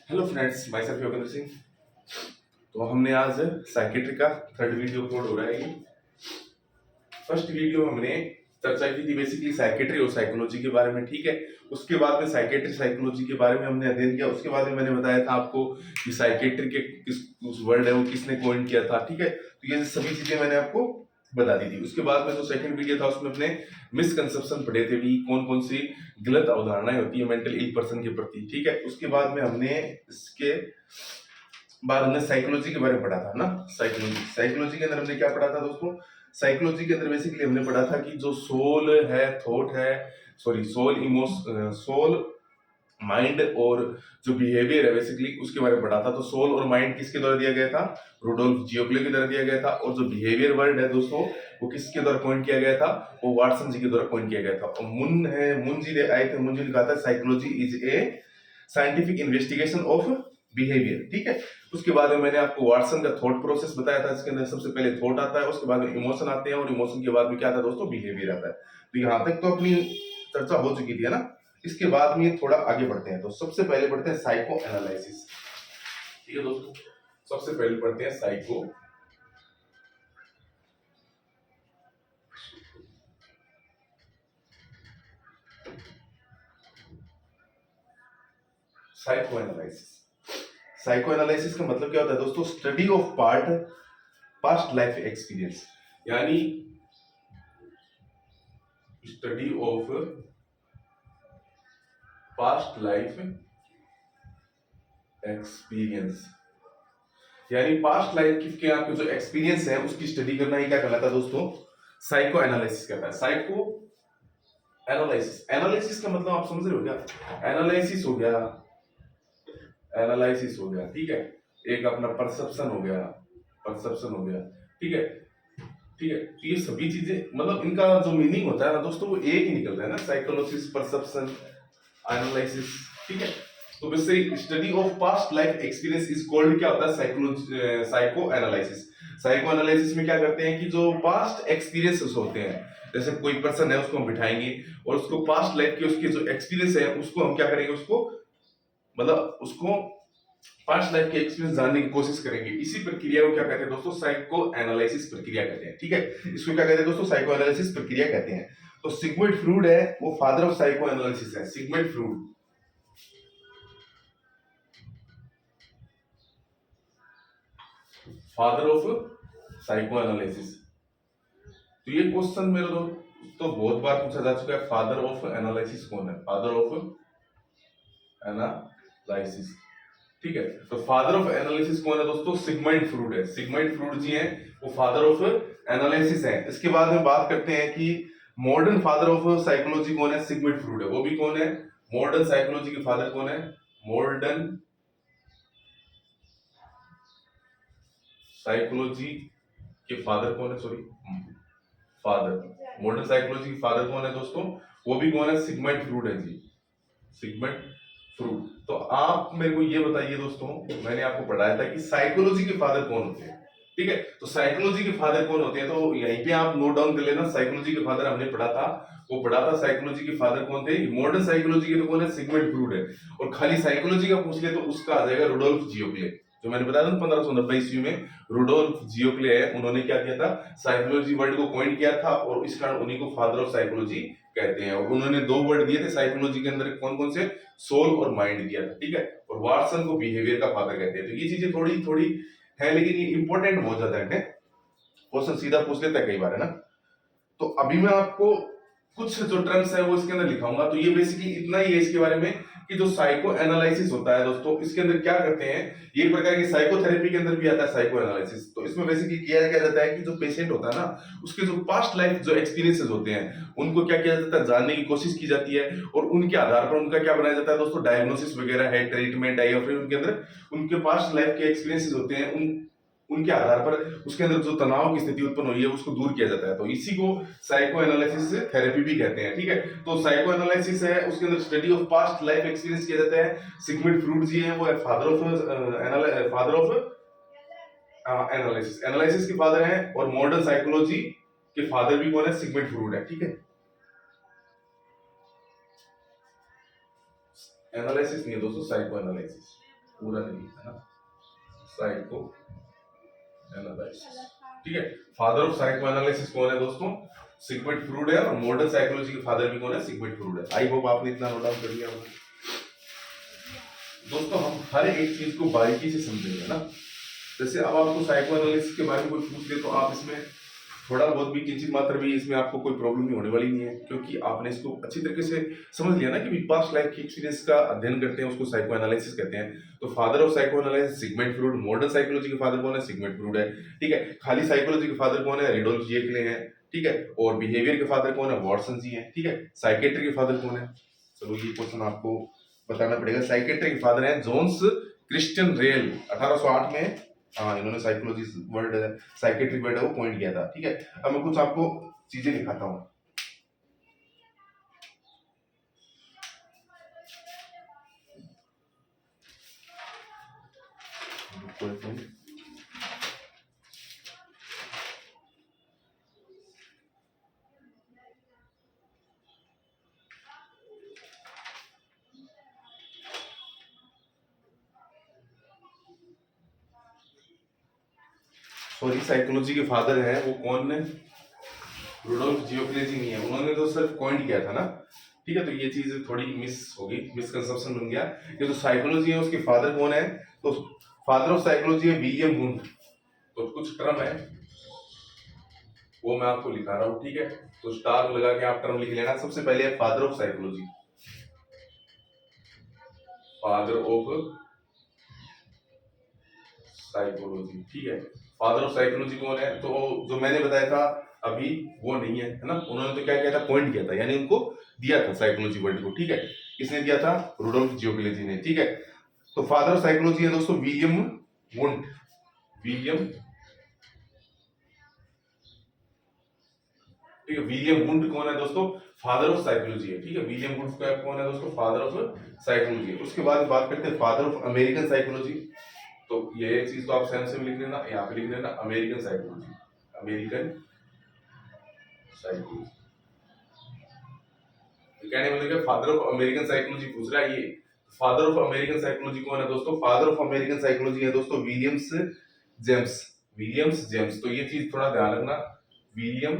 Hello friends, my self Yogendra Singh. तो हमने आज साइकेट्री का थर्ड वीडियो अपलोड हो रहा है। ये फर्स्ट वीडियो हमने चर्चा की थी बेसिकली साइकेट्री और साइकोलॉजी के बारे में, ठीक है। उसके बाद में साइकेट्री साइकोलॉजी के बारे में हमने अध्ययन किया। उसके बाद में मैंने बताया था आपको कि साइकेट्री के किस उस वर्ड है वो किसने कॉइन किया था, ठीक है। तो ये सभी चीजें मैंने आपको बता दी थी। उसके बाद में जो सेकंड वीडियो था उसमें अपने मिसकंसेप्शन पढ़े थे भी, कौन कौन सी गलत अवधारणाएं होती है मेंटल इल पर्सन के प्रति, ठीक है। उसके बाद में हमने इसके बाद हमने साइकोलॉजी के बारे में पढ़ा था ना। साइकोलॉजी के अंदर हमने क्या पढ़ा था दोस्तों? साइकोलॉजी के अंदर बेसिकली हमने पढ़ा था कि जो सोल है, थॉट है, सॉरी सोल, माइंड और जो बिहेवियर है बेसिकली उसके बारे में पढ़ा था। तो सोल और माइंड किसके द्वारा दिया गया था? रुडोल्फ जियोक्ले के द्वारा दिया गया था। और जो बिहेवियर वर्ड है दोस्तों वो किसके द्वारा कॉइन किया गया था? वो वाटसन जी के द्वारा कॉइन किया गया था। और मुन जी आए थे। मुन जी ने कहा था psychology is a scientific investigation of behaviour, ठीक है। उसके बाद में मैंने आपको वाटसन का थॉट प्रोसेस बताया था, इसके अंदर सबसे पहले थॉट आता है, उसके बाद में इमोशन आते हैं, और इमोशन के बाद में क्या आता है दोस्तों? बिहेवियर आता है। तो यहाँ तक तो अपनी चर्चा हो चुकी थी, है ना। इसके बाद में थोड़ा आगे बढ़ते हैं। तो सबसे पहले पढ़ते हैं साइको एनालिसिस, ठीक है दोस्तों। सबसे पहले पढ़ते हैं psycho psycho analysis. Psycho analysis का मतलब क्या होता है दोस्तों? Study of past life experience, यानी study of past life experience, यानी पास्ट लाइफ के आपके जो एक्सपीरियंस है उसकी स्टडी करना ही क्या कहलाता है दोस्तों? साइको एनालिसिस कहता है। साइको एनालिसिस, एनालिसिस का मतलब आप समझ रहे हो क्या? एनालिसिस हो गया, एनालिसिस हो गया, ठीक है। एक अपना परसेप्शन हो गया, परसेप्शन हो गया, ठीक है, ठीक है। तो ये सभी चीजें मतलब इनका जो मीनिंग होता है ना दोस्तों वो एक ही निकलता है ना, साइकोलॉजिस, परसेप्शन, एनालिसिस, ठीक है। तो वैसे study of past life experience is called क्या होता है? Psycho analysis. साइको एनालिसिस में क्या करते हैं कि जो पास्ट एक्सपीरियंसेस होते हैं, जैसे कोई पर्सन है उसको हम बिठाएंगे और उसको पास्ट लाइफ के उसके जो एक्सपीरियंस है उसको हम क्या करेंगे, उसको मतलब उसको पास्ट लाइफ के एक्सपीरियंस जानने की कोशिश करेंगे। इसी प्रक्रिया को क्या कहते हैं दोस्तों? साइको एनालिसिस प्रक्रिया कहते हैं, ठीक है। इसको क्या कहते हैं दोस्तों? साइको एनालिसिस प्रक्रिया कहते हैं। तो सिगमंड फ्रूड है वो फादर ऑफ साइको एनालिसिस है। Sigmund Freud, father of psychoanalysis. तो ये क्वेश्चन मेरे तो बहुत बार पूछा जा चुका है, फादर ऑफ एनालिसिस कौन है? फादर ऑफ एनालिसिस, ठीक है। तो फादर ऑफ एनालिसिस कौन है दोस्तों? सिगमंड फ्रूड है। सिगमंड फ्रूड जी हैं वो फादर ऑफ एनालिसिस है। इसके बाद में बात करते हैं कि मॉडर्न फादर ऑफ साइकोलॉजी कौन है? सिगमंड फ्रूड है। वो भी कौन है? मॉडर्न साइकोलॉजी के फादर कौन है? मॉडर्न साइकोलॉजी के फादर कौन है? सॉरी, फादर, मॉडर्न साइकोलॉजी के फादर कौन है दोस्तों? वो भी कौन है? सिगमंड फ्रूड है जी, सिगमंड फ्रूड। तो आप मेरे को ये बताइए दोस्तों, मैंने आपको पढ़ाया था कि साइकोलॉजी के फादर कौन होते हैं, ठीक है। तो साइकोलॉजी के फादर कौन होते हैं तो यहीं पे आप नोट डाउन कर लेना। साइकोलॉजी के फादर हमने पढ़ा था, वो पढ़ा था साइकोलॉजी के फादर कौन थे? मॉडर्न साइकोलॉजी के तो कौन है? सिगमंड फ्रूड है। और खाली साइकोलॉजी का पूछ ले तो उसका आ जाएगा रुडोल्फ जियोक्ले, जो मैंने बताया था 1590 ईस्वी में रुडोल्फ जियोक्ले है, उन्होंने क्या किया था? साइकोलॉजी वर्ड को कॉइन किया था और इस कारण उन्हीं को फादर ऑफ साइकोलॉजी कहते हैं। और उन्होंने दो वर्ड दिए थे साइकोलॉजी के अंदर, कौन कौन से? सोल और माइंड दिया था, ठीक है। और वाटसन को बिहेवियर का फादर कहते हैं। तो ये चीजें थोड़ी थोड़ी है लेकिन ये इंपॉर्टेंट बहुत ज्यादा है, क्वेश्चन सीधा पूछ लेता है कई बार, है ना। तो अभी मैं आपको कुछ जो टर्म्स है वो इसके अंदर लिखाऊंगा। तो ये बेसिकली इतना ही है इसके बारे में कि जो साइको एनालिसिस होता है दोस्तों, इसके अंदर क्या करते हैं, ये प्रकार की साइकोथेरेपी के अंदर भी आता है साइको एनालिसिस। तो इसमें बेसिकली किया क्या जाता है कि जो पेशेंट होता है ना, उसके जो पास्ट लाइफ जो एक्सपीरियंसेस होते हैं उनको क्या किया जाता है? जानने की कोशिश की जाती है और उनके आधार पर उनका क्या बनाया जाता है दोस्तों? डायग्नोसिस वगैरह है, ट्रीटमेंट है, या फिर उनके अंदर उनके पास्ट लाइफ के एक्सपीरियंसेस होते हैं उनके आधार पर उसके अंदर जो तनाव की स्थिति उत्पन्न हुई है उसको दूर किया जाता है। तो इसी को साइको एनालिसिस थेरेपी भी कहते हैं, ठीक है। तो साइको एनालिसिस है उसके अंदर study of past life experience किया जाता है। सिगमंड फ्रूड जी हैं वो है फादर ऑफ एनालिसिस, एनालिसिस के फादर हैं। और मॉडर्न साइकोलॉजी के फादर भी कौन है? सिगमंड फ्रूड है, ठीक है। एनालिसिस नहीं है दोस्तों, साइको एनालिसिस। पूरा नहीं है ना, साइको एनालिसिस, ठीक है। फादर ऑफ साइको एनालिसिस कौन है दोस्तों? सिगमंड फ्रूड है, और मॉडर्न साइकोलॉजी के फादर भी कौन है? सिगमंड फ्रूड है। आई होप आपने इतना नोट डाउन कर लिया होगा। दोस्तों हम हर एक चीज को बारीकी से समझेंगे ना। जैसे अब आपको साइको एनालिसिस के बारे में कोई पूछ ले तो आप इसमें थोड़ा बहुत भी किंचित मात्र भी इसमें आपको कोई प्रॉब्लम नहीं होने वाली नहीं है, क्योंकि आपने इसको अच्छी तरीके से समझ लिया ना कि पास्ट लाइफ की एक्सपीरियंस का अध्ययन करते हैं, उसको साइको एनालिसिस कहते हैं। तो father of psychoanalysis Sigmund Freud, modern psychology के फादर कौन है? सिगमंड फ्रूड है, ठीक है। खाली साइकोलॉजी के फादर कौन है? रिडोल्फ जेकले हैं, ठीक है। और बिहेवियर के फादर कौन है? वॉटसन जी हैं, ठीक है। साइकेट्री के फादर कौन है? चलो ये क्वेश्चन आपको बताना पड़ेगा। साइकेट्री के फादर है जोन्स क्रिश्चियन रेल, 1808 में। हाँ, इन्होंने साइकोलॉजी वर्ड, साइकेट्रिक वर्ड है वो पॉइंट किया था, ठीक है। अब मैं कुछ आपको चीजें दिखाता हूँ। सॉरी, साइकोलॉजी के फादर है वो कौन है? रुडोल्फ जियोक्लेजी नहीं है, उन्होंने तो सिर्फ कॉइन किया था ना, ठीक है। तो ये चीज थोड़ी मिस होगी, मिसकंसेप्शन बन गया। ये तो साइकोलॉजी है उसके फादर कौन है? तो फादर ऑफ साइकोलॉजी है विलियम वुंड। तो कुछ टर्म है वो मैं आपको लिखा रहा हूँ, ठीक है। तो स्टार लगा के आप टर्म लिख लेना। सबसे पहले है father of psychology, father of psychology, ठीक है। फादर ऑफ साइकोलॉजी कौन है? तो जो मैंने बताया था अभी वो नहीं है, है ना। उन्होंने तो क्या किया था? पॉइंट किया था, यानी उनको दिया था साइकोलॉजी वर्ड को, ठीक है। किसने दिया था? रुडोल्फ जियोक्लेजी ने, ठीक है। तो फादर ऑफ साइकोलॉजी है दोस्तों विलियम वुंड, विलियम, ठीक है। विलियम वुंड कौन है दोस्तों? फादर ऑफ साइकोलॉजी है, ठीक है। विलियम वुंड कौन है दोस्तों? फादर ऑफ साइकोलॉजी है। उसके बाद बात करते हैं फादर ऑफ अमेरिकन साइकोलॉजी। तो ये चीज तो आप सेम सेम लिख लेना, यहाँ पे लिख लेना अमेरिकन साइकोलॉजी, अमेरिकन साइकोलॉजी। कहने मतलब क्या? फादर ऑफ अमेरिकन साइकोलॉजी पूछ रहा है ये। फादर ऑफ अमेरिकन साइकोलॉजी कौन है दोस्तों? फादर ऑफ अमेरिकन साइकोलॉजी है दोस्तों विलियम्स जेम्स, विलियम्स जेम्स। तो ये चीज थोड़ा ध्यान रखना, विलियम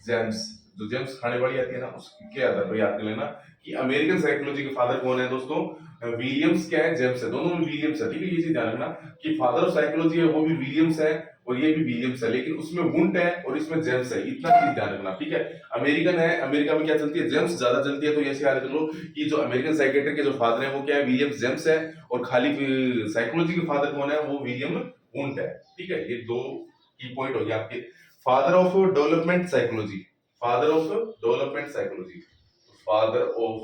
जेम्स, जो जेम्स खाने वाली आती है ना उसके आधार पर याद कर लेना कि अमेरिकन साइकोलॉजी के फादर कौन है दोस्तों? विलियम्स क्या है? जेम्स है, दोनों में विलियम्स है, ठीक है। ये चीज ध्यान रखना कि फादर ऑफ साइकोलॉजी है वो भी विलियम्स है और ये भी विलियम्स है, लेकिन उसमें वुंट है और इसमें जेम्स है, इतना चीज ध्यान रखना, ठीक है। अमेरिकन है, अमेरिका में क्या चलती है? जेम्स ज्यादा चलती है। तो ऐसे याद कर लो कि जो अमेरिकन साइकेट्रिक के जो फादर है वो क्या है? विलियम्स जेम्स है, और खाली साइकोलॉजी के फादर कौन है? वो विलियम वुंट है, ठीक है। ये दो की पॉइंट हो गया आपके। Father of development psychology, father of development psychology, father of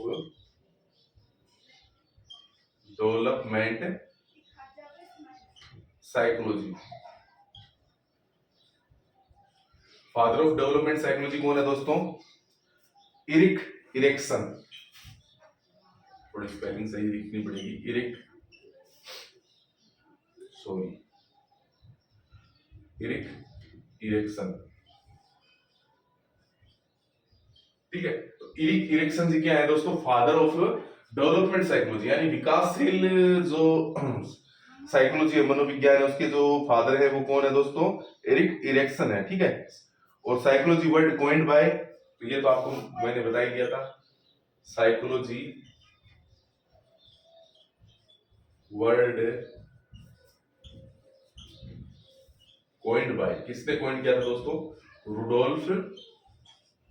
development psychology, father of development psychology कौन है दोस्तों? इरिक इरेक्सन, थोड़ी स्पेलिंग सही लिखनी पड़ेगी, इरिक, सॉरी, इरिक इरेक्सन, ठीक है। तो इरिक इरेक्सन जी क्या है दोस्तों? फादर ऑफ डेवलपमेंट साइकोलॉजी, यानी विकासशील जो साइकोलॉजी है, मनोविज्ञान है, उसके जो फादर है वो कौन है दोस्तों? इरिक इरेक्सन है, ठीक है। और साइकोलॉजी वर्ड कॉइन्ड बाय, तो ये तो आपको मैंने बता ही दिया था, साइकोलॉजी वर्ड कॉइन्ड बाय, किसने कॉइन किया था दोस्तों? रुडोल्फ,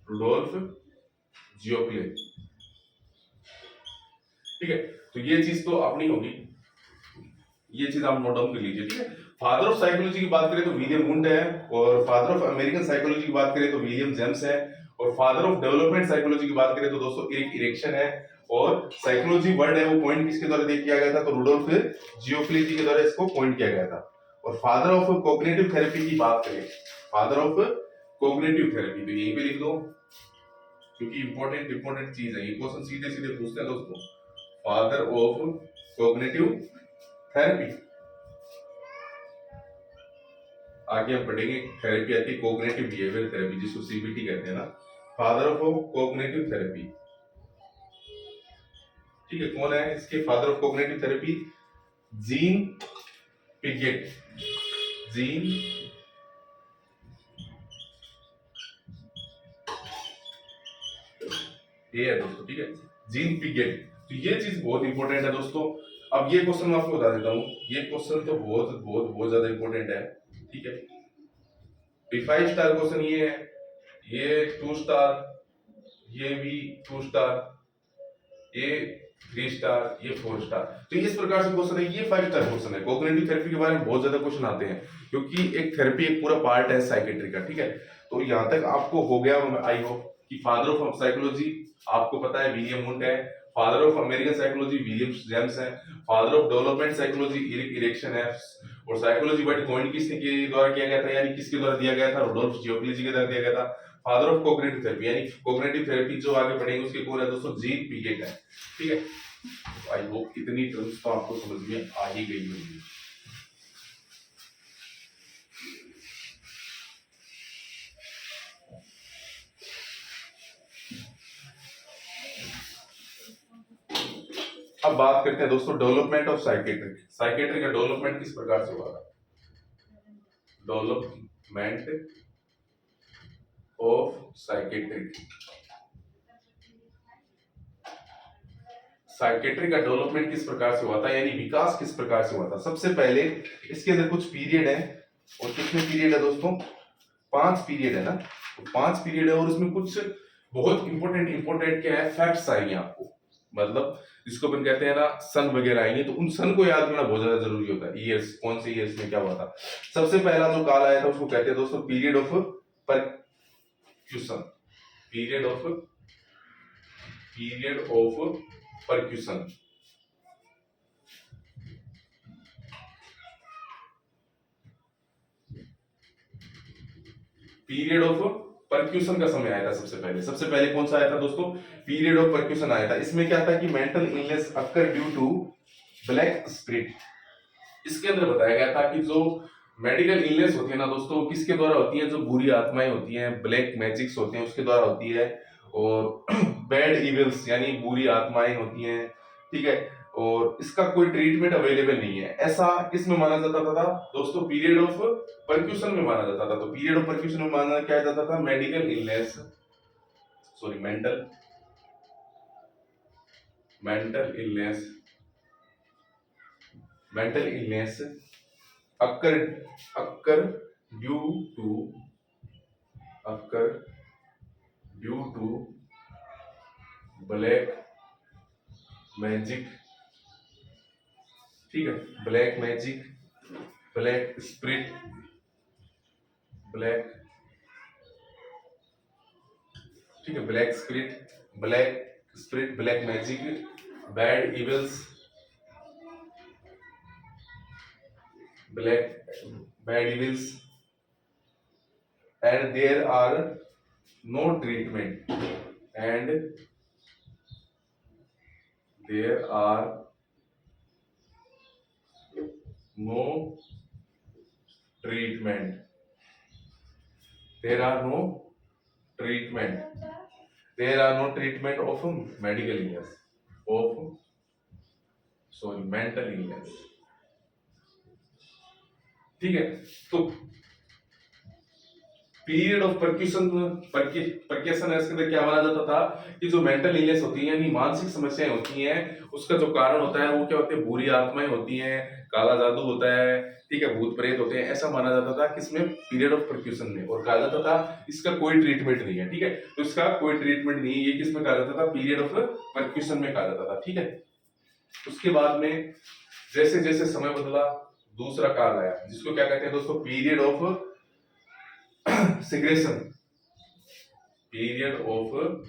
रुडोल्फ जियोक्ले, ठीक है। तो ये चीज तो अपनी होगी, ये चीज आप नोट डाउन कर लीजिए, ठीक है। फादर ऑफ साइकोलॉजी की बात करें तो विलियम वुंड है, और फादर ऑफ अमेरिकन साइकोलॉजी की बात करें तो विलियम जेम्स है, और फादर ऑफ डेवलपमेंट साइकोलॉजी की बात करें तो दोस्तों इरिक इरेक्शन है, और साइकोलॉजी वर्ड है वो पॉइंट किसके द्वारा किया गया था? तो रुडोल्फ जियोक्ले जी के द्वारा इसको पॉइंट किया गया था। और फादर ऑफ कॉग्निटिव थेरेपी की बात करें, फादर ऑफ कॉग्निटिव थेरेपी, तो यहीं पे लिख दो क्योंकि इंपॉर्टेंट चीज है, ये क्वेश्चन सीधे सीधे पूछते हैं दोस्तों। फादर ऑफ कॉग्निटिव थेरेपी, आगे हम पढ़ेंगे थेरेपी आती है कॉग्निटिव बिहेवियर थेरेपी, जिसको सीबीटी कहते हैं ना। फादर ऑफ कॉग्निटिव थेरेपी, ठीक है। कौन है इसके father of cognitive therapy? Jean Piaget, Jean ये है दोस्तों, ठीक है, जीन पिगेट। तो ये चीज बहुत इंपॉर्टेंट है दोस्तों। अब ये क्वेश्चन मैं आपको बता देता हूँ, ये क्वेश्चन तो बहुत बहुत बहुत ज्यादा इंपॉर्टेंट है, ठीक है। 5 स्टार क्वेश्चन ये है, ये 2 स्टार, ये भी 2 स्टार, ये 3 स्टार, ये 4 स्टार। तो इस प्रकार से क्वेश्चन है, ये 5 स्टार क्वेश्चन है। कॉग्निटिव थेरेपी के बारे में बहुत ज्यादा क्वेश्चन आते हैं, क्योंकि एक थेरेपी एक पूरा पार्ट है साइकेट्री का, ठीक है। तो यहाँ तक आपको हो गया, आई होप कि फादर ऑफ साइकोलॉजी आपको पता है विलियम वुंट है, father of American psychology William James है, father of development psychology Eric Erikson है, और साइकोलॉजी वर्ड कॉइन किसने के द्वारा किया गया था, यानी किसके द्वारा दिया गया था, रुडोल्फ जियोक्लिजी के द्वारा दिया गया था। फादर ऑफ कोग्निटिव थेरेपी, यानी कोग्निटिव थेरेपी जो आगे पढ़ेंगे उसके कौन है दोस्तों, जीन पिगेट है, ठीक है। आई होप इतनी टर्म्स तो आपको समझ में आ ही गई होगी। अब बात करते हैं दोस्तों डेवलपमेंट ऑफ साइकेट्री। साइकेट्री का डेवलपमेंट किस प्रकार से हुआ था, डेवलपमेंट ऑफ साइकेट्री। साइकेट्री का डेवलपमेंट किस प्रकार से हुआ था, यानी विकास किस प्रकार से हुआ था। सबसे पहले इसके अंदर कुछ पीरियड है, और कितने पीरियड है दोस्तों, 5 पीरियड है ना, तो 5 पीरियड है, और इसमें कुछ बहुत इंपॉर्टेंट क्या है, फैक्ट्स आएंगे आपको, मतलब जिसको अपन कहते हैं ना सन वगैरह आएंगे, तो उन सन को याद करना बहुत ज्यादा जरूरी होता है, ईयर्स कौन से ईयर्स में क्या हुआ था। सबसे पहला जो काल आया था उसको कहते हैं दोस्तों period of percussion, period of percussion. Period of percussion का समय आया था सबसे पहले कौन सा आया था दोस्तों, पीरियड ऑफ परक्यूशन आया था। इसमें क्या था कि mental illness occur due to black spirit. इसके अंदर बताया गया था कि जो मेडिकल इलनेस होती है ना दोस्तों, किसके द्वारा होती है, जो बुरी आत्माएं होती हैं, ब्लैक मैजिक्स होते हैं, उसके द्वारा होती है, और बैड इविल्स यानी बुरी आत्माएं होती हैं, ठीक है। और इसका कोई ट्रीटमेंट अवेलेबल नहीं है, ऐसा किसमें माना जाता था दोस्तों, पीरियड ऑफ परक्यूशन में माना जाता था। तो पीरियड ऑफ परक्यूशन में माना क्या जाता था, medical illness, sorry mental illness occur due to black magic, ठीक है, ब्लैक मैजिक, ब्लैक स्पिरिट, ठीक है, black spirit, black magic, bad evils, and there are no treatment, of medical illness, mental illness, ठीक है। तो पीरियड ऑफ परक्यूशन इसके अंदर क्या माना जाता था कि जो मेंटल इलनेस होती है यानी मानसिक समस्याएं होती हैं, उसका जो कारण होता है वो क्या होते हैं, बुरी आत्माएं होती हैं, काला जादू होता है, ठीक है, भूत प्रेत होते हैं, ऐसा माना जाता था किसमें, पीरियड ऑफ परक्यूशन में। और कहा जाता था इसका कोई ट्रीटमेंट नहीं है, ठीक है, तो इसका कोई ट्रीटमेंट नहीं है, ये किसमें कहा जाता था, पीरियड ऑफ परक्यूशन में कहा जाता था, ठीक है। उसके बाद में जैसे जैसे समय बदला दूसरा काल आया, जिसको क्या कहते हैं दोस्तों, पीरियड ऑफ सिग्रेशन, GREGATION,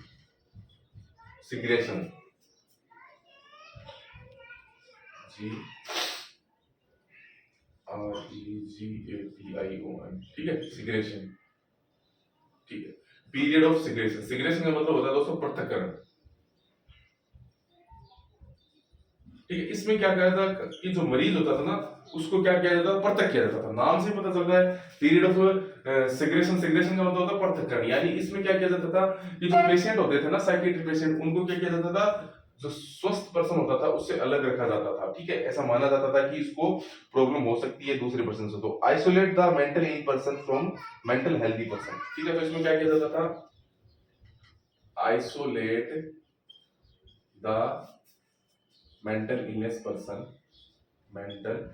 ठीक है, सिग्रेशन, ठीक है, पीरियड ऑफ सिग्रेशन। सिग्रेशन का मतलब होता है दोस्तों पृथक्करण, ठीक है। इसमें क्या किया था कि जो मरीज होता था ना उसको क्या किया जाता था, पृथक किया जाता था, नाम से पता चलता है पीरियड ऑफ सिग्रेशन का मतलब होता है पृथक्करण। यानी इसमें क्या किया जाता था कि जो पेशेंट होते थे ना, साइकेट्रिक पेशेंट, उनको क्या किया जाता था, जो स्वस्थ पर्सन होता था उससे अलग रखा जाता था, ठीक है। ऐसा माना जाता था कि इसको प्रॉब्लम हो सकती है दूसरे पर्सन से। तो isolate the mental ill person from mental healthy person, ठीक है। तो इसमें क्या किया जाता था, isolate the mental illness person, mental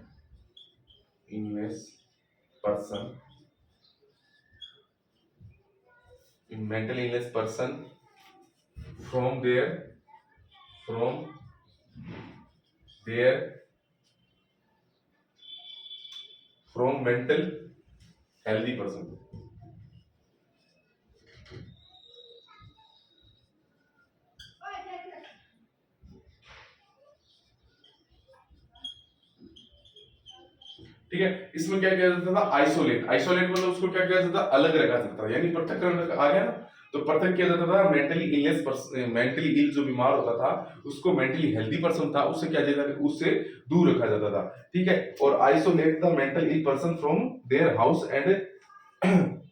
illness person, mental illness person from their from mental healthy person। ठीक है। इसमें क्या किया जाता था, आइसोलेट, आइसोलेट मतलब उसको क्या किया जाता था, अलग रखा जाता था, यानी पृथक्करण आ गया ना। तो पृथक किया जाता था mentally illness person, mentally ill जो बीमार होता था उसको मेंटली हेल्दी पर्सन था उससे क्या जाता था, उससे दूर रखा जाता था, ठीक है। और isolate the mental ill person from their house and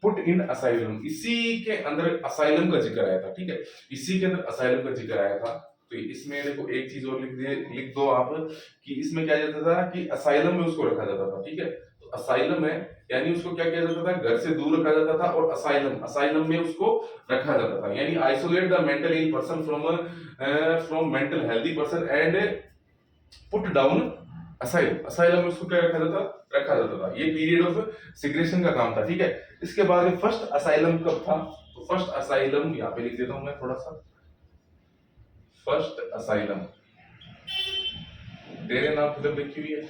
put in asylum, इसी के अंदर असाइलम का जिक्र आया था, ठीक है। इसी के अंदर असाइलम का जिक्र आया था। तो इसमें देखो एक चीज और लिख दो आप कि इसमें क्या जाता था कि असाइलम में उसको रखा जाता था, ठीक है। तो असाइलम है यानी उसको क्या किया जाता था, घर से दूर रखा जाता था, और असाइलम, असाइलम में उसको रखा जाता था, यानी isolate the mental ill person from mental healthy person and put down asylum, asylum में उसको क्या रखा जाता था। ये पीरियड ऑफ सिग्रेशन का काम था, ठीक है। इसके बाद में फर्स्ट असाइलम कब था, तो फर्स्ट असाइलम यहाँ पे लिख देता हूं मैं थोड़ा सा, फर्स्ट असाइलम तेरे नाम फिल्म लिखी हुई है,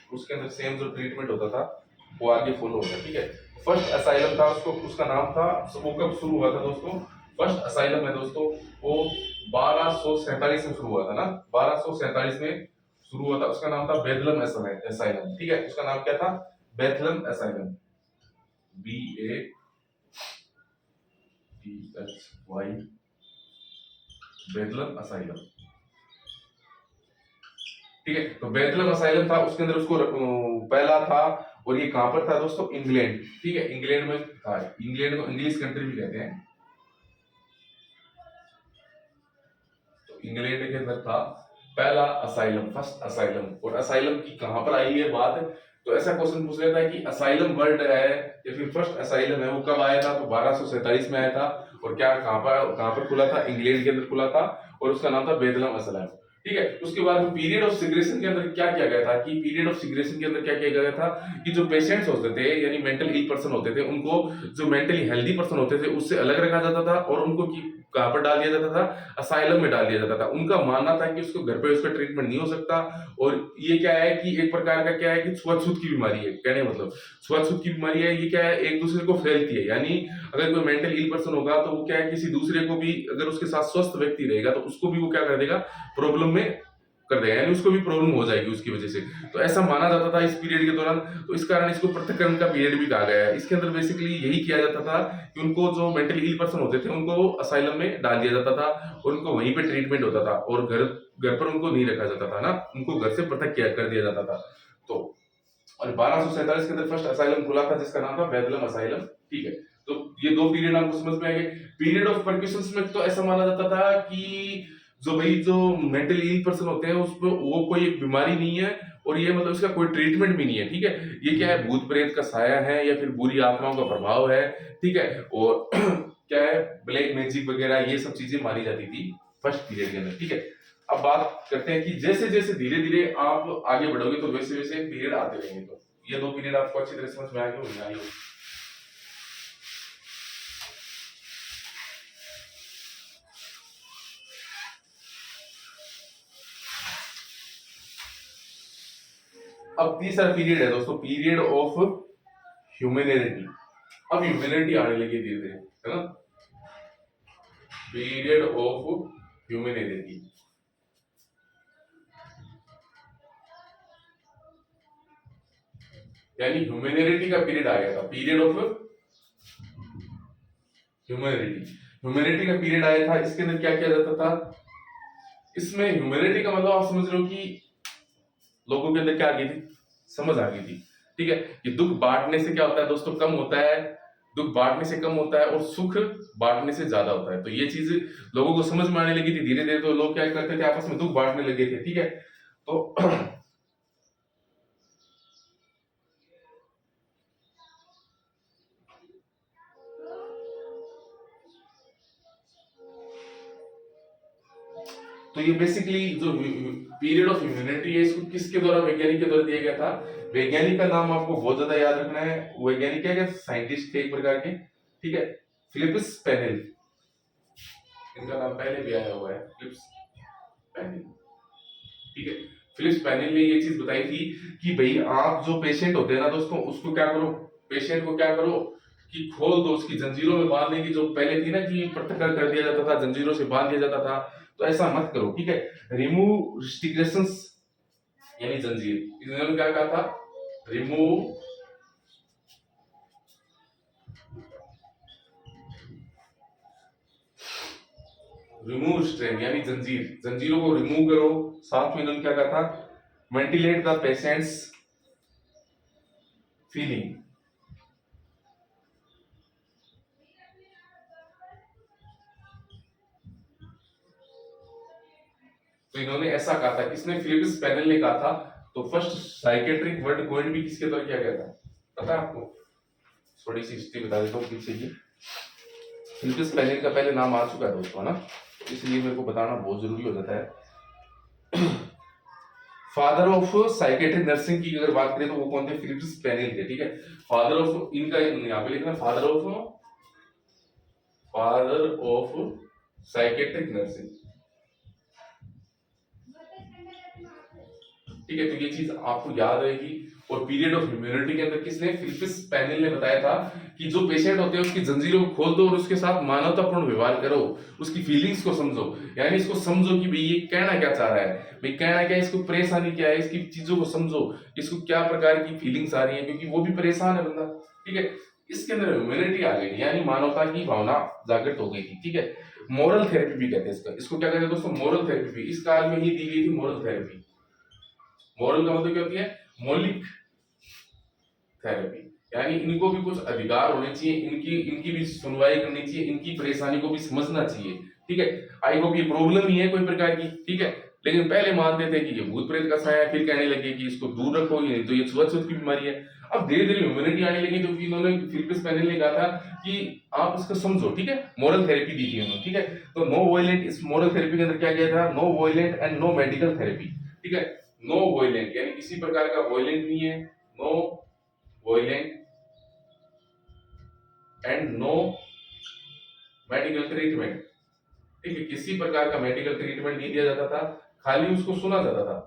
उसके अंदर सेम जो ट्रीटमेंट होता था वो आगे फॉलो होता है, ठीक है। फर्स्ट असाइलम था उसको, उसका नाम था, वो कब शुरू हुआ था दोस्तों, फर्स्ट असाइलम है दोस्तों वो 1247 में शुरू हुआ था ना, 1247 में शुरू हुआ था। उसका नाम था बेथलम असाइलम, ठीक है। उसका नाम क्या था, Bethlehem asylum, BATHY, Bethlehem asylum, ठीक है। तो बेथलम असाइलम था, उसके अंदर उसको पहला था, और ये कहां पर था दोस्तों, इंग्लैंड, ठीक है। इंग्लैंड में था, इंग्लैंड को इंग्लिश कंट्री भी कहते हैं। तो इंग्लैंड के अंदर था पहला असाइलम, फर्स्ट असाइलम। और असाइलम की कहां पर आई है बात, तो ऐसा क्वेश्चन पूछ लेता है कि असाइलम वर्ड है या फिर फर्स्ट असाइलम है वो कब आया था, तो 1247 में आया था। और क्या कहां पर खुला था, इंग्लैंड के अंदर खुला था, और उसका नाम था बेथलम असाइलम, ठीक है। उसके बाद पीरियड ऑफ सिग्रेशन के अंदर क्या किया गया था, कि पीरियड ऑफ सिग्रेशन के अंदर क्या किया गया था कि जो पेशेंट्स होते थे यानी मेंटल इल पर्सन होते थे उनको जो मेंटली हेल्दी पर्सन होते थे उससे अलग रखा जाता था, और उनको कहां पर डाल दिया जाता था, असाइलम में डाल दिया जाता था। उनका मानना था कि उसको घर पे उसका ट्रीटमेंट नहीं हो सकता, और ये क्या है कि एक प्रकार का क्या है कि छुआछूत की बीमारी है, कहने मतलब छुआछूत की बीमारी है। ये क्या है, एक दूसरे को फैलती है, यानी अगर कोई मेंटल इल पर्सन होगा तो वो क्या है, किसी दूसरे को भी, अगर उसके साथ स्वस्थ व्यक्ति रहेगा तो उसको भी वो क्या कर देगा, प्रॉब्लम में कर देगा, यानी उसको भी प्रॉब्लम हो जाएगी उसकी वजह से। तो ऐसा माना जाता था इस पीरियड के दौरान, तो इस कारण इसको पृथक्करण का पीरियड भी कहा गया है। इसके अंदर बेसिकली यही किया जाता था कि उनको जो मेंटली इल पर्सन होते थे उनको असाइलम में डाल दिया जाता था, और उनको वहीं पे ट्रीटमेंट होता था, और घर पर उनको नहीं रखा जाता था ना, उनको घर से पृथक किया कर दिया जाता था। तो और 1247 के अंदर फर्स्ट असाइलम खुला था जिसका नाम था बेथलम असाइलम, ठीक है। तो ये दो पीरियड आपको समझ में आ गए। पीरियड ऑफ परक्यूशंस में तो ऐसा माना जाता था कि जो मेंटली इल पर्सन होते हैं उसको वो कोई एक बीमारी नहीं है, और ये मतलब इसका कोई ट्रीटमेंट भी नहीं है, ठीक है। ये क्या है, भूत प्रेत का साया है या फिर बुरी आत्माओं का प्रभाव है, ठीक है। और क्या है, ब्लैक मैजिक वगैरह ये सब चीजें मानी जाती थी फर्स्ट पीरियड के अंदर, ठीक है। अब बात करते हैं कि जैसे जैसे धीरे धीरे आप आगे बढ़ोगे तो वैसे वैसे पीरियड आते रहेंगे। तो ये दो पीरियड आपको अच्छी तरह समझ में आ गए। अब तीसरा पीरियड है दोस्तों, पीरियड ऑफ ह्यूमैनिटी। अब ह्यूमैनिटी आने लगी धीरे धीरे, है ना, पीरियड ऑफ ह्यूमैनिटी, यानी ह्यूमैनिटी का पीरियड आ गया था, पीरियड ऑफ ह्यूमैनिटी, ह्यूमैनिटी का पीरियड आया था। इसके अंदर क्या किया जाता था, इसमें ह्यूमैनिटी का मतलब आप समझ रहे हो कि लोगों के अंदर क्या आ गई थी, समझ आ गई थी, ठीक है। ये दुख बांटने से क्या होता है दोस्तों, कम होता है, दुख बांटने से कम होता है और सुख बांटने से ज्यादा होता है। तो ये चीज लोगों को समझ में आने लगी थी धीरे धीरे, तो लोग क्या करते थे, आपस में दुख बांटने लगे थे, ठीक है। तो तो ये बेसिकली जो पीरियड ऑफ इम्यूनिटी है, इसको किसके द्वारा, वैज्ञानिक के द्वारा दिया गया था। वैज्ञानिक का नाम आपको बहुत ज्यादा याद रखना है। वैज्ञानिक क्या, साइंटिस्ट थे एक प्रकार के, ठीक है। फिलिप्स पेनेल, इनका नाम पहले भी आया हुआ है, फिलिप्स पेनेल, ठीक है। फिलिप्स पेनेल ने ये चीज बताई थी कि भाई आप जो पेशेंट होते हैं ना दोस्तों, उसको क्या करो, पेशेंट को क्या करो कि खोल दो, उसकी जंजीरों में बांधने की जो पहले थी ना कि पृथक कर दिया जाता था, जंजीरों से बांध दिया जाता था, तो ऐसा मत करो, ठीक है। रिमूव रिस्ट्रिक्शंस यानी जंजीर, इन्होंने क्या कहा था, रिमूव रिमूव स्ट्रेन यानी जंजीर, जंजीरों को रिमूव करो। साथ में इन्होंने क्या कहा था, वेंटिलेट द पेशेंट्स फीलिंग। तो इन्होंने ऐसा कहा था, किसने, फिलिप्स पेनेल ने कहा था। तो फर्स्ट साइकेट्रिक वर्ड कोइन भी किसके द्वारा किया गया था, पता है आपको। थोड़ी सी हिस्ट्री बता देता हूँ पीछे की। फिलिप्स पेनेल का पहले नाम आ चुका है दोस्तों, है ना, इसलिए मेरे को बताना बहुत जरूरी हो जाता है। फादर ऑफ साइकेट्रिक नर्सिंग की अगर बात करें तो वो कौन थे, फिलिप्स पेनेल थे, ठीक है। फादर ऑफ, इनका यहाँ पे लिखना फादर ऑफ साइकेट्रिक नर्सिंग, ठीक है। तो ये चीज आपको याद रहेगी। और पीरियड ऑफ इम्यूनिटी के अंदर किसने, फिलिप्स पेनेल ने बताया था कि जो पेशेंट होते हैं उसकी जंजीरों को खोल दो और उसके साथ मानवतापूर्ण व्यवहार करो, उसकी फीलिंग्स को समझो, यानी इसको समझो कि भाई ये कहना क्या चाह रहा है, भाई कहना क्या है, इसको परेशानी क्या है, इसकी चीजों को समझो, इसको क्या प्रकार की फीलिंग्स आ रही है, क्योंकि वो भी परेशान है बंदा, ठीक है। इसके अंदर ह्यूमैनिटी आ गई, यानी मानवता की भावना जागृत हो गई थी, ठीक है। मोरल थेरेपी भी कहते हैं इसका, इसको क्या कहते हैं दोस्तों, मोरल थेरेपी भी इस काल में ही दी गई थी, मोरल थेरेपी। मोरल का मतलब क्या होती है, मौलिक थेरेपी, यानी इनको भी कुछ अधिकार होने चाहिए, इनकी इनकी भी सुनवाई करनी चाहिए, इनकी परेशानी को भी समझना चाहिए, ठीक है। आई होप ये प्रॉब्लम ही है कोई प्रकार की, ठीक है। लेकिन पहले मानते थे कि ये भूत प्रेत का साया है, फिर कहने लगे कि इसको दूर रखो, ये तो ये छुआछूत की बीमारी है। अब धीरे धीरे ह्यूमैनिटी आने लगी, तो इन्होंने फिलिप्स पेनेल ने कहा था कि आप इसको समझो, ठीक है। मोरल थेरेपी दी थी उन्होंने, ठीक है। तो नो वायलेंट, इस मोरल थेरेपी के अंदर क्या किया था, no violent and no medical therapy, ठीक है। नो वायलेंट यानी किसी प्रकार का वायलेंट नहीं है, no violent and no medical treatment, ठीक है। किसी प्रकार का मेडिकल ट्रीटमेंट नहीं दिया जाता था, खाली उसको सुना जाता था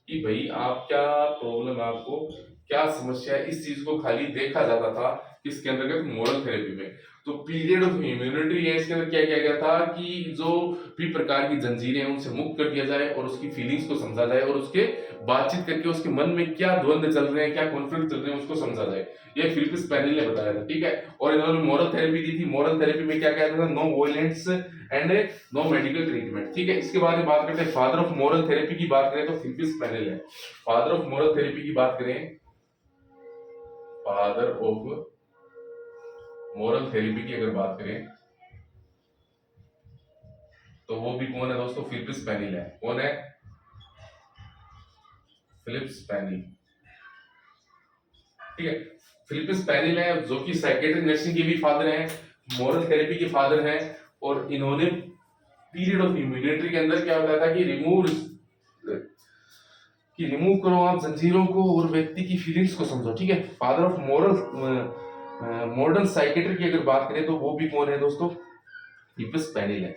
कि भाई आप क्या प्रॉब्लम है, आपको क्या समस्या है, इस चीज को खाली देखा जाता था किसके अंतर्गत, मोरल थेरेपी में। तो पीरियड ऑफ इम्यूनिटी है, इसके अंदर क्या किया गया था कि जो भी प्रकार की जंजीरें हैं उनसे मुक्त कर दिया जाए और उसकी फीलिंग्स को समझा जाए और उसके बातचीत करके उसके मन में क्या द्वंद्व चल रहे हैं, क्या कॉन्फ्लिक्ट चल रहे हैं, उसको समझा जाए। ये फिलिप्स पेनेल ने बताया था, ठीक है। और इन्होंने मोरल थेरेपी दी थी। मोरल थेरेपी में क्या कहता था, no violence and no medical treatment, ठीक है। इसके बाद में बात करते हैं फादर ऑफ मोरल थेरेपी की बात करें तो फिलिप्स पेनेल है। फादर ऑफ मोरल थेरेपी की बात करें, फादर ऑफ मोरल थेरेपी की अगर बात करें तो वो भी कौन है दोस्तों, फिलिप्स पेनेल है। कौन है, फिलिप्स पेनेल, ठीक है। फिलिप्स पेनेल है जो कि साइकेट्रिक नर्सिंग के भी फादर हैं, मोरल थेरेपी के फादर हैं। और इन्होंने पीरियड ऑफ इम्यूनिटी के अंदर क्या बताया था कि रिमूव करो आप जंजीरों को और व्यक्ति की फीलिंग्स को समझो, ठीक है। Father of moral modern psychiatry की अगर बात करें तो वो भी कौन है दोस्तों, फिलिप्स पेनेल है,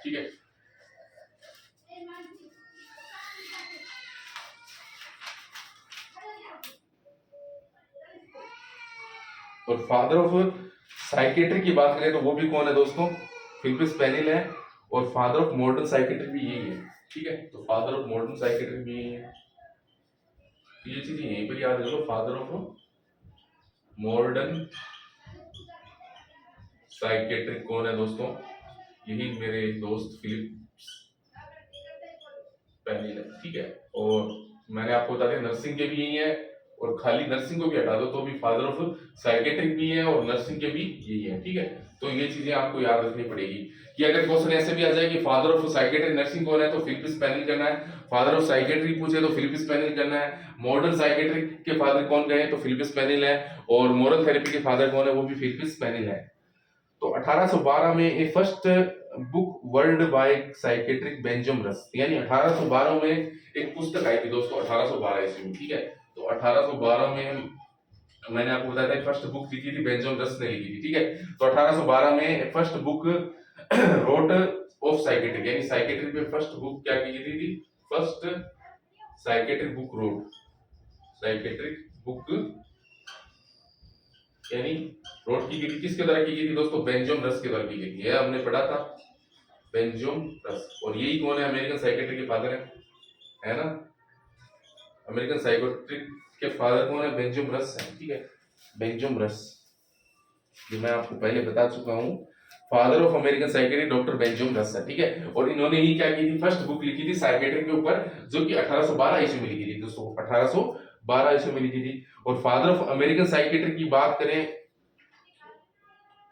ठीक है। और फादर ऑफ साइकेट्री की बात करें तो वो भी कौन है दोस्तों, फिलिप्स पेनेल है। और फादर ऑफ मॉडर्न साइकेट्री भी यही है, ठीक है। तो फादर ऑफ मॉडर्न साइकेट्री भी यही है, तो ये चीजें यहीं पर याद रखो। फादर ऑफ मॉडर्न साइकेट्रिक कौन है दोस्तों, यही मेरे दोस्त फिलिप्स पेनेल है, ठीक है। और मैंने आपको बता दिया नर्सिंग के भी यही है, और खाली नर्सिंग को भी हटा दो तो भी फादर ऑफ साइकेट्रिक भी है और नर्सिंग के भी यही है, ठीक है। तो ये चीजें आपको याद रखनी पड़ेगी कि अगर क्वेश्चन ऐसे भी आ जाए कि फादर ऑफ साइकेट्रिक नर्सिंग कौन है तो फिलिप स्पेनिल करना है, फादर ऑफ साइकेट्रिक पूछे तो फिलिप स्पेनिल करना है, मॉडर्न साइकेट्रिक के फादर कौन गए तो फिलिप स्पेनिल है, और मोरल थेरेपी के फादर कौन है वो भी फिलिप स्पेनिल है। तो 1812 में a first book world by psychiatric Benjamin Rush, यानी 1812 में एक पुस्तक आई थी दोस्तों 1812 ईस्वी में, ठीक है। तो 1812 में मैंने आपको बताया था फर्स्ट बुक लिखी थी बेंजामिन रस ने लिखी थी, ठीक है। तो 1812 में first book wrote of psychiatric, यानी साइकेट्रिक में फर्स्ट बुक क्या की गई थी, first psychiatric book wrote, psychiatric book यानी रोट की गई थी, किसके द्वारा की गई थी दोस्तों, बेंजामिन रस के द्वारा की गई थी, हमने पढ़ा था बेंजामिन रस। और यही कौन है, अमेरिकन साइकेट्रिक के फादर है ना, अमेरिकन साइकेट्रिक के फादर कौन है, बेंजामिन रस है, ठीक है। बेंजामिन रस जो मैं आपको पहले बता चुका हूँ, father of American psychiatric doctor Benjamin रस है, ठीक है। और इन्होंने ही क्या की थी, फर्स्ट बुक लिखी थी साइकेट्रिक के ऊपर, जो कि 1812 ईस्वी में लिखी थी दोस्तों, 1812 ईस्वी में लिखी थी। और फादर ऑफ अमेरिकन साइकेट्रिक की बात करें,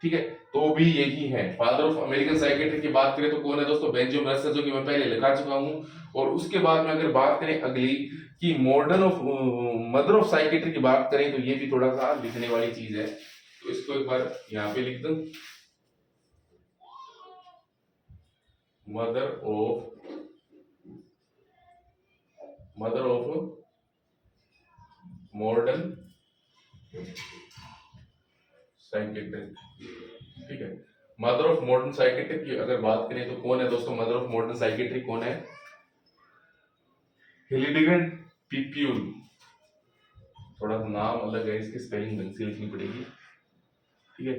ठीक है, तो भी यही है, फादर ऑफ अमेरिकन साइकेट्रिक की बात करें तो कौन है दोस्तों, बेंजामिन रस है, जो कि मैं पहले लिखा चुका हूं। और उसके बाद में अगर बात करें अगली कि modern of mother of psychiatric की बात करें तो ये भी थोड़ा सा लिखने वाली चीज है, तो इसको एक बार यहाँ पे लिख दो, मदर ऑफ मॉडर्न साइकेट्रिक, ठीक है। मदर ऑफ मॉडर्न साइकेट्रिक की अगर बात करें तो कौन है दोस्तों, मदर ऑफ मॉडर्न साइकेट्रिक कौन है, हिल्डेगार्ड पिप्यूल, थोड़ा सा नाम अलग है, इसकी स्पेलिंग ढंग से लिखनी पड़ेगी, ठीक है।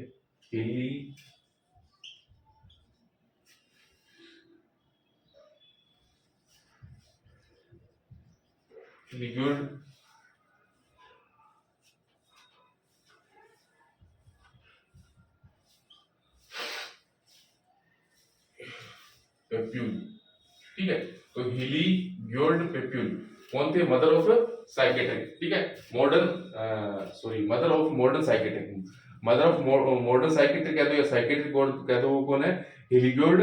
हिल्डेगार्ड पेप्यूल, ठीक है। तो हिल्डेगार्ड पेप्यूल कौन थे, मदर ऑफ साइकेट्रिक, ठीक है। Mother of modern psychiatric, mother of modern psychiatric कह दो या साइकेट्रिक कह दो, वो कौन है, हिल्डेगार्ड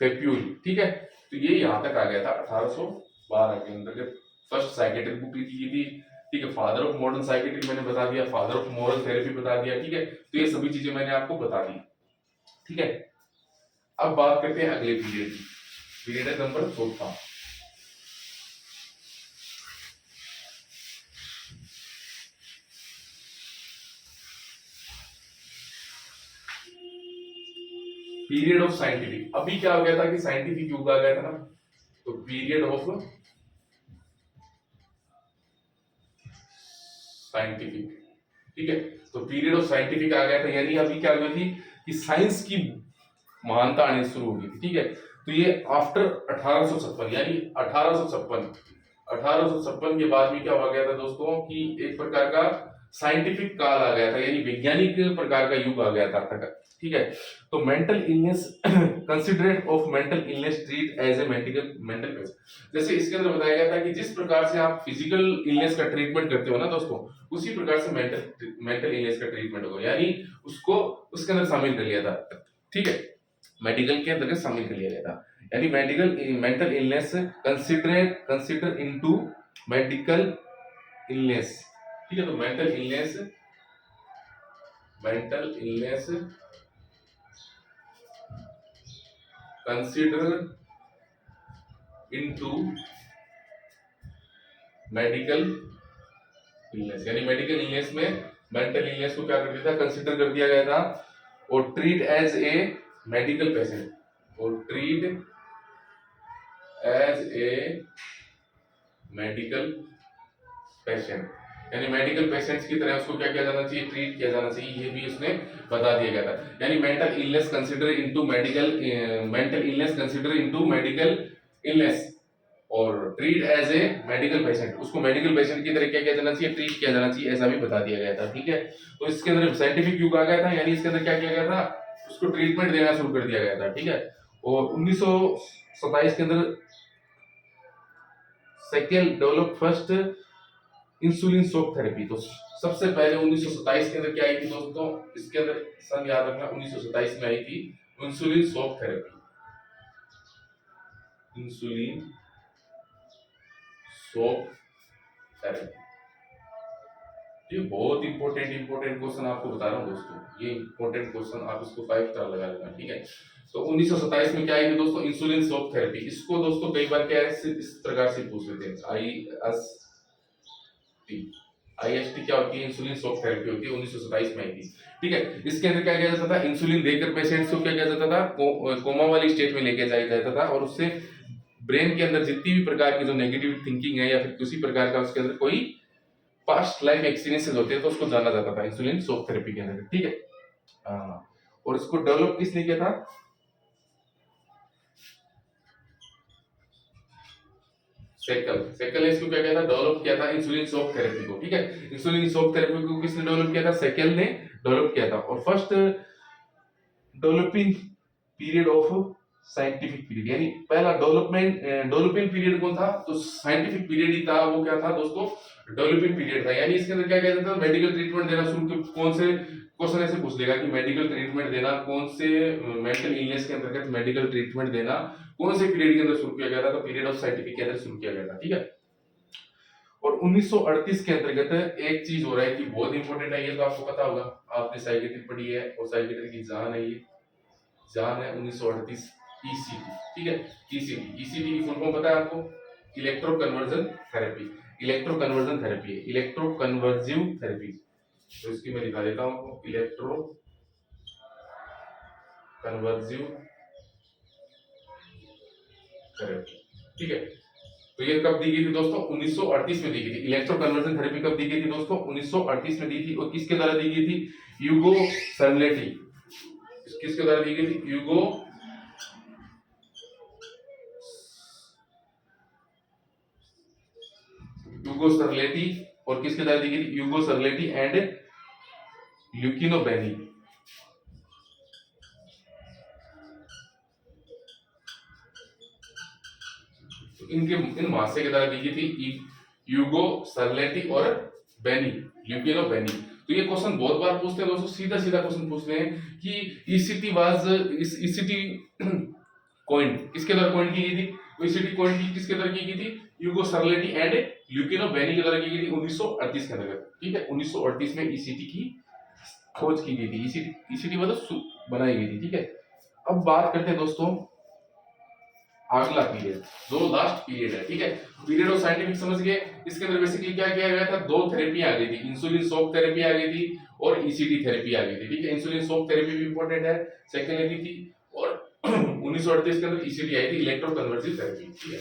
पेप्यूल, ठीक है। तो ये यहाँ तक आ गया था 1812 के अंदर फर्स्ट साइकेट्रिक बुक लिखी गई थी, ठीक है। फादर ऑफ मॉडर्न साइकेट्रिक मैंने बता दिया, फादर ऑफ मोरल थेरेपी बता दिया, ठीक है। तो ये सभी चीजें मैंने आपको बता दी, ठीक है। अब बात करते हैं अगले पीरियड की, पीरियड है नंबर 4। पीरियड ऑफ साइंटिफिक, अभी क्या हो गया था कि साइंटिफिक युग आ गया था ना, तो पीरियड ऑफ साइंटिफिक, ठीक है। तो पीरियड ऑफ साइंटिफिक आ गया था, यानी अभी क्या हुई थी कि साइंस की महानता आनी शुरू हो गई थी, ठीक है। तो ये आफ्टर 1856, यानी 1856 के बाद में क्या हो गया था दोस्तों कि एक प्रकार का साइंटिफिक काल आ गया था, यानी वैज्ञानिक प्रकार का युग आ गया था तक, ठीक है। तो mental illness considerate of mental illness treat as a mental patient, जैसे इसके अंदर बताया गया था कि जिस प्रकार से आप फिजिकल इलनेस का ट्रीटमेंट करते हो ना दोस्तों, उसी प्रकार से मेंटल इलनेस का ट्रीटमेंट होगा, यानी उसको उसके अंदर शामिल कर लिया था, ठीक है। मेडिकल के अंदर शामिल कर लिया गया था, यानी mental illness consider into medical illness, ठीक है। तो mental illness consider into medical illness, यानी मेडिकल इलनेस में मेंटल इलनेस को क्या कर दिया था, कंसिडर कर दिया गया था, और treat as a medical patient, और treat as a medical patient, यानी मेडिकल पेशेंट्स की तरह उसको क्या किया जाना चाहिए, ट्रीट किया जाना चाहिए, ये भी इसने बता दिया गया था। यानी mental illness consider into medical illness और treat as a medical patient, उसको मेडिकल पेशेंट की तरह क्या किया जाना चाहिए, ट्रीट किया जाना चाहिए, ऐसा भी बता दिया गया था, ठीक है। तो इसके अंदर साइंटिफिक युग आ गया था, यानी इसके अंदर क्या किया गया था, उसको ट्रीटमेंट देना शुरू कर दिया गया था, ठीक है। और 1927 के अंदर second develop first insulin shock therapy. तो सबसे पहले 1927 के अंदर क्या आई थी दोस्तों, इसके अंदर सन याद रखना, 1927 में आई थी insulin shock therapy. Insulin shock therapy. ये बहुत इंपॉर्टेंट क्वेश्चन आपको बता रहा हूँ दोस्तों, ये इंपॉर्टेंट क्वेश्चन, आप इसको 5 स्टार लगा लेना, ठीक है। तो 1927 में क्या आई थी दोस्तों, इंसुलिन शॉक थेरेपी। इसको दोस्तों कई बार क्या है इस प्रकार से पूछ लेते हैं, IST क्या होती है, इंसुलिन शॉक थेरेपी होती है, 1927 में आई थी, ठीक है। इसके अंदर क्या किया जाता था, इंसुलिन देकर पेशेंट्स को क्या किया जाता था, कोमा वाली स्टेट में लेके जाया जाता था, और उससे ब्रेन के अंदर जितनी भी प्रकार की जो नेगेटिव थिंकिंग है या फिर किसी प्रकार का उसके अंदर कोई पास्ट लाइफ एक्सपीरियंसेस होते हैं तो उसको जाना जाता था इंसुलिन शॉक थेरेपी के अंदर, ठीक है। हाँ, और इसको डेवलप किसने किया था, सेकल ने इसको क्या किया था, डेवलप किया था इंसुलिन शॉक थेरेपी को, ठीक है। इंसुलिन शॉक थेरेपी को किसने डेवलप किया था, सेकल ने डेवलप किया था। और first developing period of scientific period, यानी पहला डेवलपिंग पीरियड कौन था, तो साइंटिफिक पीरियड ही था, वो क्या था दोस्तों, डेवलपिंग पीरियड था। यानी इसके अंदर क्या कहता था, मेडिकल ट्रीटमेंट देना शुरू, कौन से क्वेश्चन ऐसे पूछ लेगा कि मेडिकल ट्रीटमेंट देना कौन से मेंटल इलनेस के अंतर्गत मेडिकल ट्रीटमेंट देना कौन से पीरियड के अंदर शुरू किया गया था, तो पीरियड ऑफ साइंटिफिक के अंदर शुरू किया गया था, ठीक है। और 1938 के अंतर्गत एक चीज हो रहा है कि बहुत इंपॉर्टेंट है, ये तो आपको पता होगा, आपने साइकेट्री पढ़ी है, और साइकेट्री की जान है, ये जान है 1938 ECT, ठीक है। ECT की फुल फॉर्म पता है आपको, electro conversion therapy, electro conversion therapy है, इलेक्ट्रो कन्वर्जिव थेरेपी। तो इसकी मैं दिखा देता हूँ, इलेक्ट्रो कन्वर्जिव थेरेपी, ठीक है। तो ये कब दी गई थी दोस्तों, 1938 में दी गई थी। इलेक्ट्रो कन्वर्जन थेरेपी कब दी गई थी दोस्तों, 1938 में दी थी, और किसके द्वारा दी गई थी, यूगो सर्लेटी, किसके द्वारा दी गई थी, यूगो सर्लेटी, और किसके द्वारा दी गई थी, यूगो सर्लेटी एंड ल्यूकिनो बेनी। तो इनके इन महाशय के द्वारा दी गई थी, यूगो सर्लेटी और बेनी, ल्यूकिनो बेनी। तो ये क्वेश्चन बहुत बार पूछते हैं दोस्तों, सीधा सीधा क्वेश्चन पूछते हैं कि ईसीटी कॉइन किसके द्वारा कॉइन की गई थी, ईसीटी कॉइन की किसके द्वारा की गई थी, यूगो सर्लेटी एंड ल्यूकिनो बेनी के द्वारा की गई थी 1938 के अंतर्गत, ठीक है। 1938 में ईसीटी की खोज की गई थी, ईसीटी मतलब बनाई गई थी, ठीक है। अब बात करते हैं दोस्तों अगला पीरियड, जो लास्ट पीरियड है, ठीक है। पीरियड ऑफ साइंटिफिक समझ गए, इसके अंदर बेसिकली क्या किया गया था, दो थेरेपी आ गई थी, इंसुलिन शॉक थेरेपी आ गई थी और ईसीटी थेरेपी आ गई थी, ठीक है। इंसुलिन शॉक थेरेपी भी इंपॉर्टेंट है, सेकंड लेनी थी, और 1938 के अंदर ईसीटी आई थी, इलेक्ट्रो कन्वर्जिव थेरेपी, ठीक है।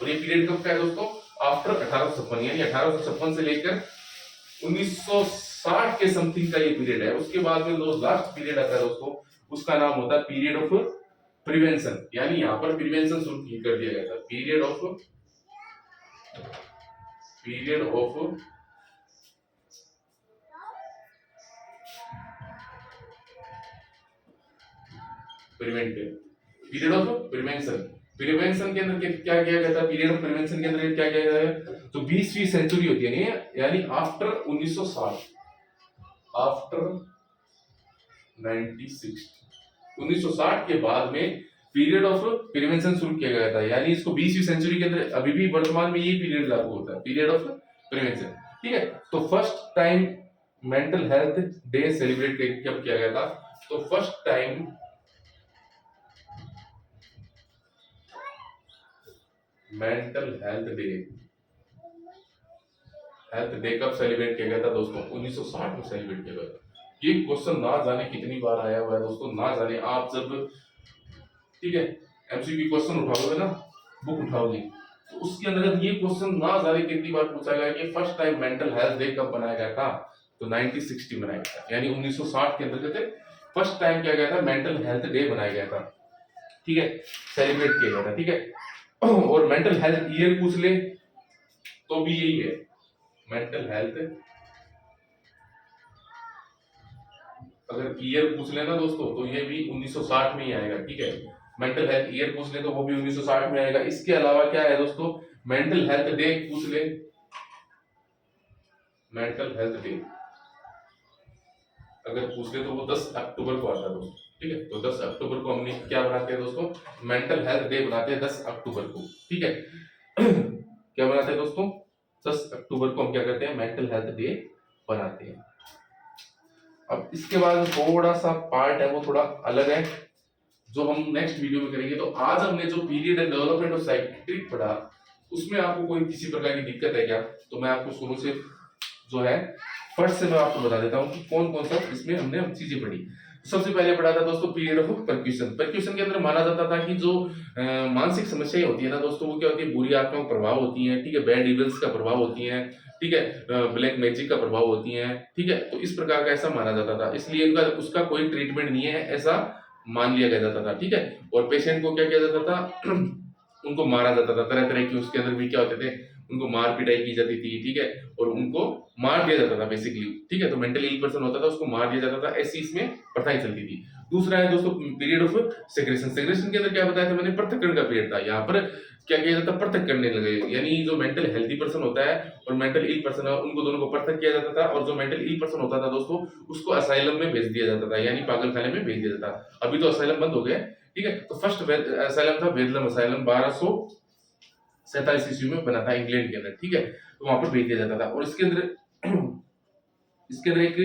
और ये पीरियड कब का है दोस्तों, आफ्टर 1856, यानी 1856 से लेकर 1960 के समथिंग का ये पीरियड है। उसके बाद में जो लास्ट पीरियड आता है दोस्तों, उसका नाम होता है पीरियड ऑफ प्रिवेंशन, यानी यहाँ पर प्रिवेंशन शुरू कर दिया गया था, period of preventive, period of prevention. Prevention के अंदर क्या किया गया था, पीरियड ऑफ प्रिवेंशन के अंदर क्या किया गया है, तो 20वीं सेंचुरी होती है, यानी आफ्टर 1960, आफ्टर 1960 के बाद में पीरियड ऑफ प्रिवेंशन शुरू किया गया था, यानी इसको 20वीं सेंचुरी के अंदर अभी भी वर्तमान में यही पीरियड लागू होता है, पीरियड ऑफ प्रिवेंशन, ठीक है। तो first time mental health day celebrate कब किया गया था, तो first time mental health day कब सेलिब्रेट किया गया था दोस्तों, 1960 में सेलिब्रेट किया गया था। ये क्वेश्चन ना जाने कितनी बार आया हुआ है दोस्तों, ना जाने आप जब, ठीक है, एमसीक्यू क्वेश्चन उठाओगे ना, बुक उठाओगे, तो उसके अंदर ये क्वेश्चन ना जाने कितनी बार पूछा गया कि first time mental health day कब बनाया गया था, तो 1960 बनाया गया था, यानी 1960 के अंतर्गत फर्स्ट टाइम क्या गया था, मेंटल हेल्थ डे बनाया गया था, ठीक है, सेलिब्रेट किया गया था, ठीक है। और मेंटल हेल्थ ईयर पूछ ले तो भी यही है, मेंटल हेल्थ अगर ईयर पूछ लेना दोस्तों तो ये भी 1960 में ही आएगा, ठीक है। मेंटल हेल्थ ईयर पूछ ले तो वो भी 1960 में आएगा। इसके अलावा क्या है दोस्तों, मेंटल हेल्थ डे पूछ ले मेंटल हेल्थ डे अगर पूछ ले तो वो 10 अक्टूबर को आता है दोस्तों, ठीक है। तो 10 अक्टूबर को हमने क्या बनाते हैं दोस्तों, मेंटल हेल्थ डे बनाते हैं 10 अक्टूबर को, ठीक है। क्या बनाते हैं दोस्तों, 10 अक्टूबर को हम क्या करते हैं, मेंटल हेल्थ डे बनाते हैं। अब इसके बाद थोड़ा सा पार्ट है वो थोड़ा अलग है, जो हम नेक्स्ट वीडियो में करेंगे। तो आज हमने जो period and development of psychiatric पढ़ा, उसमें आपको कोई किसी प्रकार की दिक्कत है क्या, तो मैं आपको शुरू से जो है फर्स्ट से मैं आपको बता देता हूँ कि कौन कौन सा इसमें हमने हम चीजें पढ़ी। सबसे पहले पढ़ा था दोस्तों पीरियड ऑफ परक्यूशन। परक्यूशन के अंदर माना जाता था कि जो मानसिक समस्याएं होती है ना दोस्तों, वो क्या होती है, बुरी आत्माओं का प्रभाव होती है, ठीक है, बैड इविल्स का प्रभाव होती है, ठीक है, ब्लैक मैजिक का प्रभाव होती है, ठीक है। तो इस प्रकार का ऐसा माना जाता था, इसलिए इनका उसका कोई ट्रीटमेंट नहीं है ऐसा मान लिया जाता था, ठीक है। और पेशेंट को क्या किया जाता था उनको मारा जाता था, तरह तरह की उसके अंदर भी क्या होते थे, उनको मार पिटाई की जाती थी, ठीक है, और उनको मार दिया जाता था बेसिकली, ठीक है। तो मेंटली इल पर्सन होता था उसको मार दिया जाता था, ऐसी इसमें प्रथाएं चलती थी। दूसरा है दोस्तों पीरियड ऑफ सेग्रेशन। सेग्रेशन के अंदर क्या बताया था मैंने, पृथक्करण का पीरियड था। यहाँ पर क्या किया जाता, पृथक करने लगे, यानी जो मेंटल हेल्थी पर्सन होता है और मेंटल इल पर्सन है, उनको दोनों को पृथक किया जाता था, और जो मेंटल इल पर्सन होता था दोस्तों उसको असाइलम में भेज दिया जाता था, यानी पागलखाने में भेज दिया जाता था। अभी तो असाइलम बंद हो गया, ठीक है। तो फर्स्ट असाइलम था वेदलम असाइलम, 1247 ईस्वी में बना था इंग्लैंड के अंदर, ठीक है। तो वहां पर भेज दिया जाता था। और इसके अंदर एक,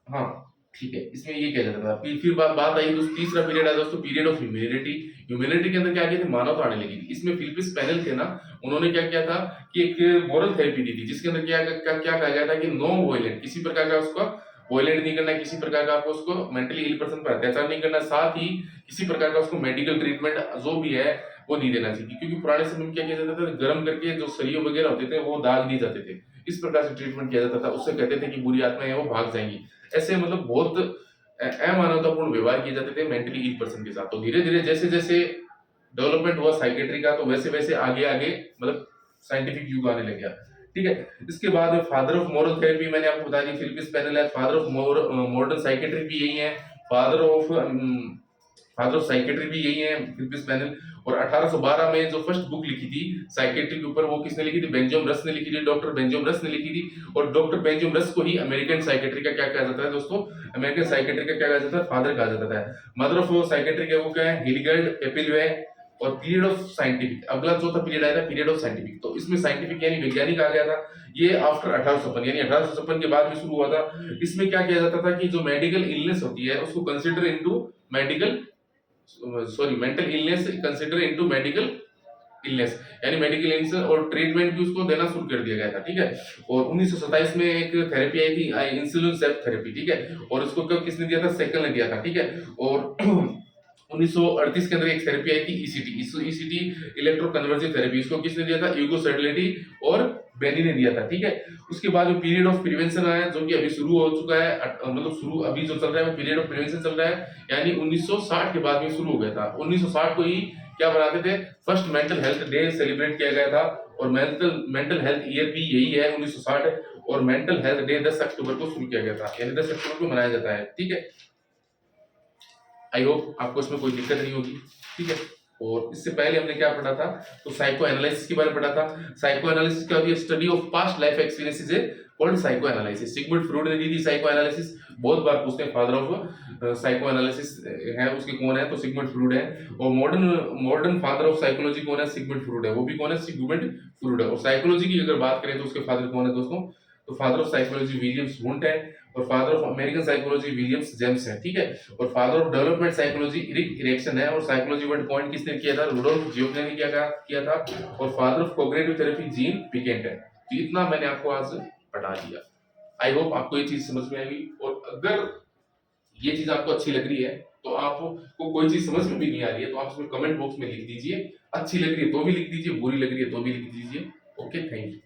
हाँ ठीक है, इसमें ये किया जाता था। फिर बात आई दोस्तों, तीसरा पीरियड है दोस्तों पीरियड ऑफ ह्यूमैनिटी। ह्यूमैनिटी के अंदर क्या किया था, मानवता आने लगी थी। इसमें फिलिपिस पैनल थे ना, उन्होंने क्या किया था कि एक मोरल थेरेपी दी थी, जिसके अंदर क्या कहा गया था कि नो वायलेंट, किसी प्रकार का उसका वायलेंट नहीं करना, किसी प्रकार का आपको उसको मेंटली इल पर्सन पर अत्याचार नहीं करना, साथ ही किसी प्रकार का उसको मेडिकल ट्रीटमेंट जो भी है वो नहीं देना चाहिए। क्योंकि पुराने समय में क्या किया जाता था, गर्म करके जो सरियों वगैरह होते थे वो दाग दिए जाते थे, इस प्रकार से ट्रीटमेंट किया जाता था। उससे कहते थे कि बुरी आत्माएं हैं वो भाग जाएंगी। ऐसे मतलब बहुत अमानवतापूर्ण व्यवहार किए जाते थे मेंटली इल पर्सन के साथ। तो धीरे धीरे जैसे जैसे डेवलपमेंट हुआ साइकेट्री का, तो वैसे वैसे आगे आगे मतलब साइंटिफिक युग आने लग गया, ठीक है। इसके बाद फादर ऑफ मॉरल थेरेपी मैंने आपको बता दी, फिलिपिस पैनल है। फादर ऑफ मॉडर्न साइकेट्री भी यही है, फादर ऑफ साइकेट्री भी यही है फिलिपिस पैनल। और 1812 में जो फर्स्ट बुक लिखी थी साइकेट्री के ऊपर, वो किसने लिखी थी, बेंजामिन रस ने लिखी थी, डॉक्टर बेंजामिन रस ने लिखी थी। और डॉक्टर बेंजामिन रस को ही अमेरिकन साइकेट्री का क्या कहा जाता है दोस्तों, अमेरिकन साइकेट्री का क्या कहा जाता है, फादर कहा जाता है। मदर ऑफ साइकेट्री का वो क्या है, हिलगर्ड पेपिलवे। और पीरियड ऑफ साइंटिफिक, अगला चौथा पीरियड आया था पीरियड ऑफ साइंटिफिक। तो इसमें साइंटिफिक यानी वैज्ञानिक आ गया था, ये आफ्टर 1856 यानी 1856 के बाद में शुरू हुआ था। इसमें क्या किया जाता था कि जो मेडिकल इलनेस होती है उसको consider into medical mental illness consider into medical illness, यानी मेडिकल इलनेस और ट्रीटमेंट भी उसको देना शुरू कर दिया गया था, ठीक है। और 1927 में एक थेरेपी आई थी इंसुलिन सेप थेरेपी, ठीक है। और उसको किसने दिया था, सेकल ने दिया था, ठीक है। और 1938 के अंदर एक थेरेपी आई थी ईसीटी इलेक्ट्रो कन्वर्जिव थेरेपी, इसको किसने दिया था, यूगो सेडलेटी और बेनी ने दिया था, ठीक है। उसके बाद में पीरियड ऑफ प्रिवेंशन आया, जो कि अभी शुरू हो चुका है, मतलब शुरू अभी जो चल रहा है वो पीरियड ऑफ प्रिवेंशन चल रहा है, यानी 1960 के बाद में शुरू हो गया था। 1960 को ही क्या बनाते थे, first mental health day celebrate किया गया था। और मेंटल हेल्थ ईयर भी यही है 1960, और मेंटल हेल्थ डे 10 अक्टूबर को शुरू किया गया था, यानी 10 अक्टूबर को मनाया जाता है, ठीक है। आई होप आपको इसमें कोई दिक्कत नहीं होगी, ठीक है। और इससे पहले हमने क्या पढ़ा था, तो साइको एनालिसिस के बारे में पढ़ा था। साइको एनालिसिस क्या होती है, study of past life experiences है कॉल्ड साइको एनालिसिस। सिगमुंड फ्रॉइड ने दी थी साइको एनालिसिस, बहुत बार पूछते हैं फादर ऑफ साइको एनालिसिस है उसके कौन है, तो सिगमुंड फ्रॉइड है। और मॉडर्न फादर ऑफ साइकोलॉजी कौन है, सिगमुंड फ्रॉइड है, वो भी कौन है, सिगमुंड फ्रॉइड है। और साइकोलॉजी की अगर बात करें तो उसके फादर कौन है दोस्तों, तो father of psychology Williams Wundt है, और father of American psychology Williams James है, ठीक है। और father of development psychology Eric Erikson है, और साइकोलॉजी वर्ड पॉइंट किसने किया था, रुडोल्फ जियोफ ने किया था। और father of cognitive therapy Jean Piaget है। तो इतना मैंने आपको आज पढ़ा दिया। आई होप आपको ये चीज समझ में आएगी। और अगर ये चीज आपको अच्छी लग रही है, तो आपको कोई चीज समझ में भी नहीं आ रही है, तो आप उसमें कमेंट बॉक्स में लिख दीजिए, अच्छी लग रही है तो भी लिख दीजिए, बुरी लग रही है तो भी लिख दीजिए। Okay, thank you.